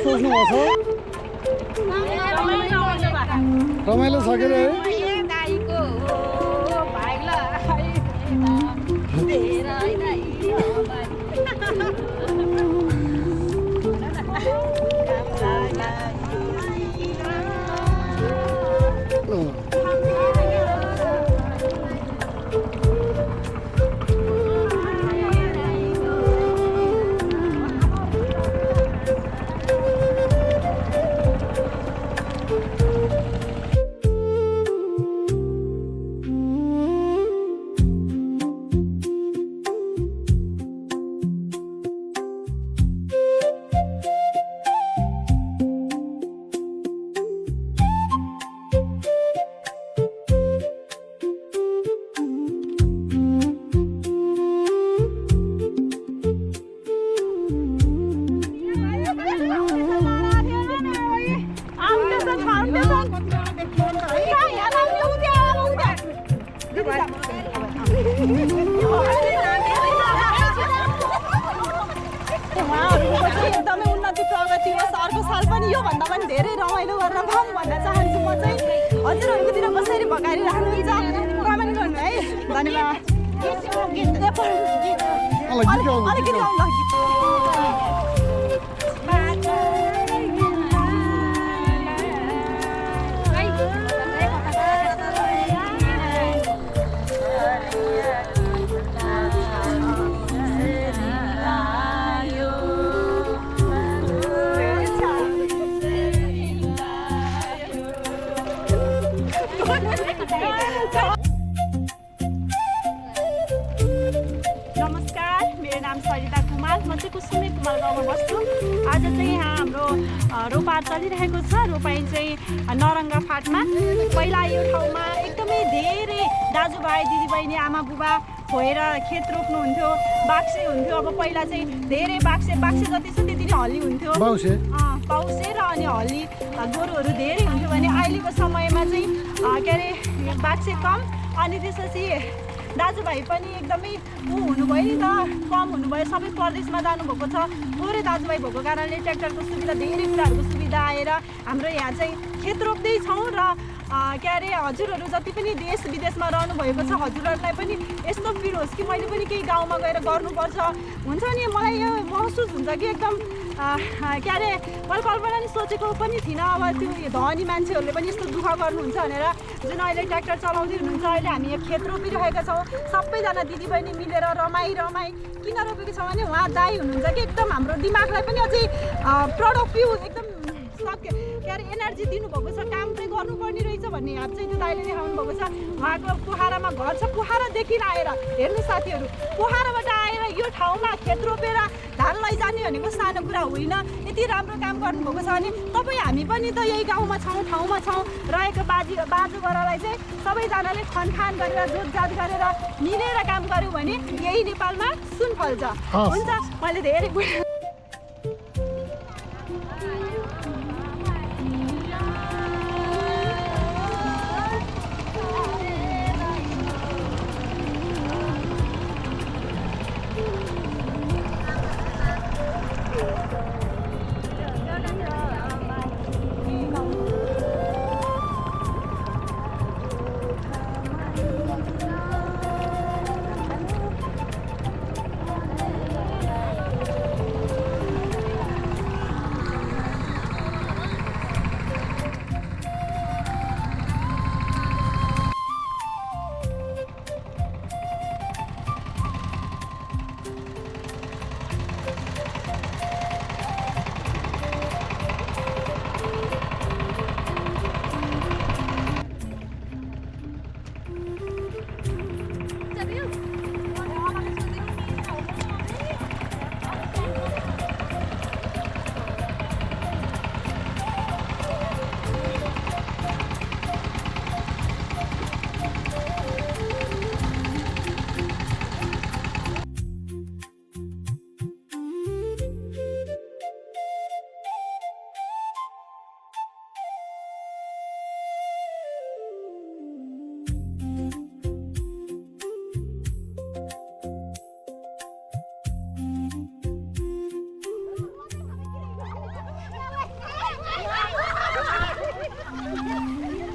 सोच्नुभएको छ रमाइलो छ के रे एकदमै उन्नति प्रगति होस् अर्को साल पनि योभन्दा पनि धेरै रमाइलो गरेर खाऊँ भन्न चाहन्छु म चाहिँ हजुरहरूकोतिर कसरी भगाएर राख्नुहुन्छ कमेन्ट गर्नु है धन्यवाद अलिकति नमस्कार, मेरो नाम सरिता कुमार, म चाहिँ कुसुमे कुमार गाउँमा बस्छु। आज चाहिँ यहाँ हाम्रो रोपार चलिरहेको छ। रोपाई चाहिँ नरङ्गा फाटमा। पहिला यो ठाउँमा एकदमै धेरै दाजुभाइ दिदीबहिनी आमा बुबा भएर खेत रोप्नुहुन्थ्यो, बाक्से हुन्थ्यो। अब पहिला चाहिँ धेरै बाक्से जति छ त्यति नै हली हुन्थ्यो, पाउसे र अनि हली गोरुहरू धेरै हुन्थ्यो भने अहिलेको समयमा चाहिँ के अरे बाक्से कम अनि त्यसपछि दाजुभाइ पनि एकदमै हुनुभयो नि त, कम हुनुभयो। सबै परदेशमा जानुभएको छ। थोरै दाजुभाइ भएको कारणले ट्र्याक्टरको सुविधा, धेरै कुराहरूको सुविधा आएर हाम्रो यहाँ चाहिँ खेत रोप्दैछौँ र के अरे हजुरहरू जति पनि देश विदेशमा रहनु भएको छ हजुरहरूलाई पनि यस्तो फिल होस् कि मैले पनि केही गाउँमा गएर गर्नुपर्छ हुन्छ नि। मलाई यो महसुस हुन्छ कि एकदम के अरे मैले कल्पना नि सोचेको पनि थिइनँ। अब त्यो धनी मान्छेहरूले पनि यस्तो दुःख गर्नुहुन्छ भनेर। जुन अहिले ट्र्याक्टर चलाउँदै हुनुहुन्छ, अहिले हामी यहाँ खेत रोपिरहेका छौँ सबैजना दिदीबहिनी मिलेर रमाई किन रोपेको छ भने उहाँ दाइ हुनुहुन्छ कि एकदम हाम्रो दिमागलाई पनि अझै प्रोडक्टिभ एकदम के अरे एनर्जी दिनुभएको छ। काम चाहिँ गर्नुपर्ने रहेछ भन्ने हात चाहिँ त्यो दाइले देखाउनु भएको छ। उहाँको पोखरामा घर छ, पोखरादेखि आएर हेर्नु साथीहरू, पोखराबाट आएर यो ठाउँमा खेत रोपेर धान लैजाने भनेको सानो कुरा होइन। यति राम्रो काम गर्नुभएको छ भने तपाईँ हामी पनि त यही गाउँमा छौँ, ठाउँमा छौँ। रहेको बाजु बरालाई चाहिँ सबैजनाले खनखान गरेर जोतजात गरेर मिलेर काम गऱ्यौँ भने यही नेपालमा सुन फल्छ। हुन्छ, मैले धेरै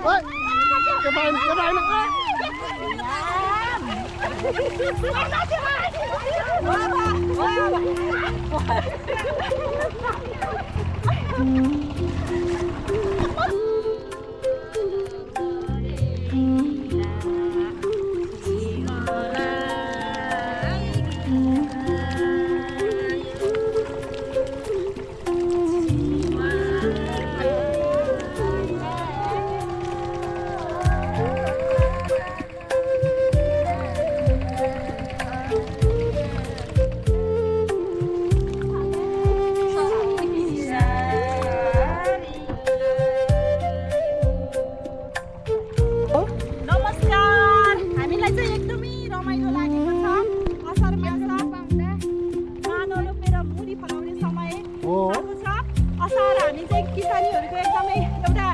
ओइ के पाइन नमस्कार हामीलाई चाहिँ एकदमै रमाइलो लागेको छ असार मास धान रोपेर मुरी फलाउने समय आएको छ असार हामी चाहिँ किसानीहरूको एकदमै एउटा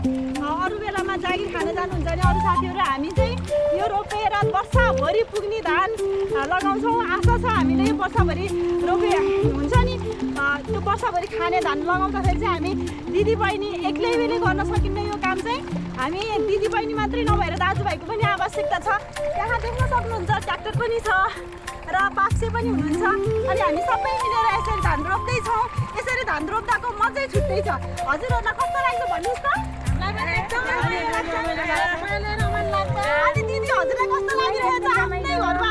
अरू बेलामा जागिर खान जानुहुन्छ भने अरू साथीहरू हामी चाहिँ यो रोपेर वर्षभरि पुग्ने धान लगाउँछौँ आशा छ हामीले यो वर्षभरि रोपे हुन्छ नि त्यो वर्षभरि खाने धान लगाउँदाखेरि चाहिँ हामी दिदीबहिनी एक्लैले गर्न सकिन्न यो काम चाहिँ हामी दिदीबहिनी मात्रै नभएर दाजुभाइको पनि आवश्यकता छ त्यहाँ देख्न सक्नुहुन्छ ट्र्याक्टर पनि छ र पाक्से पनि हुनुहुन्छ अनि हामी सबै मिलेर यसरी धान रोप्दैछौँ यसरी धान रोप्दाको मजै छुट्टै छ हजुरहरूलाई कस्तो लाग्छ भन्नुहोस् त अनि दिदी हजुरलाई कस्तो लागिरहेछ आफ्नै घरमा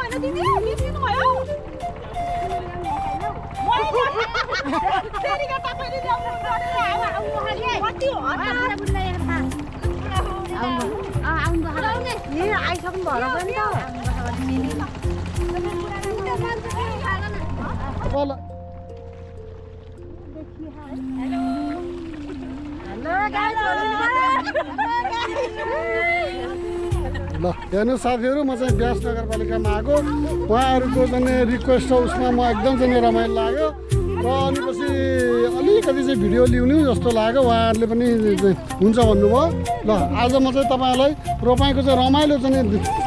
हाम्रो दिदी चाहिँ आइसक्नु भएर पनि ल हेर्नु साथीहरू म चाहिँ ब्यास नगरपालिकामा आएको उहाँहरूको चाहिँ रिक्वेस्ट छ उसमा म एकदम चाहिँ रमाइलो लाग्यो र अनि पछि अलिकति चाहिँ भिडियो लिउनु जस्तो लाग्यो उहाँहरूले पनि हुन्छ भन्नुभयो ल आज म चाहिँ तपाईँहरूलाई रोपाइँको चाहिँ रमाइलो चाहिँ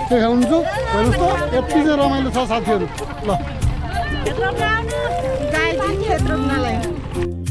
देखाउँछु हेर्नुहोस् त यति चाहिँ रमाइलो छ साथीहरू ल खेत रोप्नलाई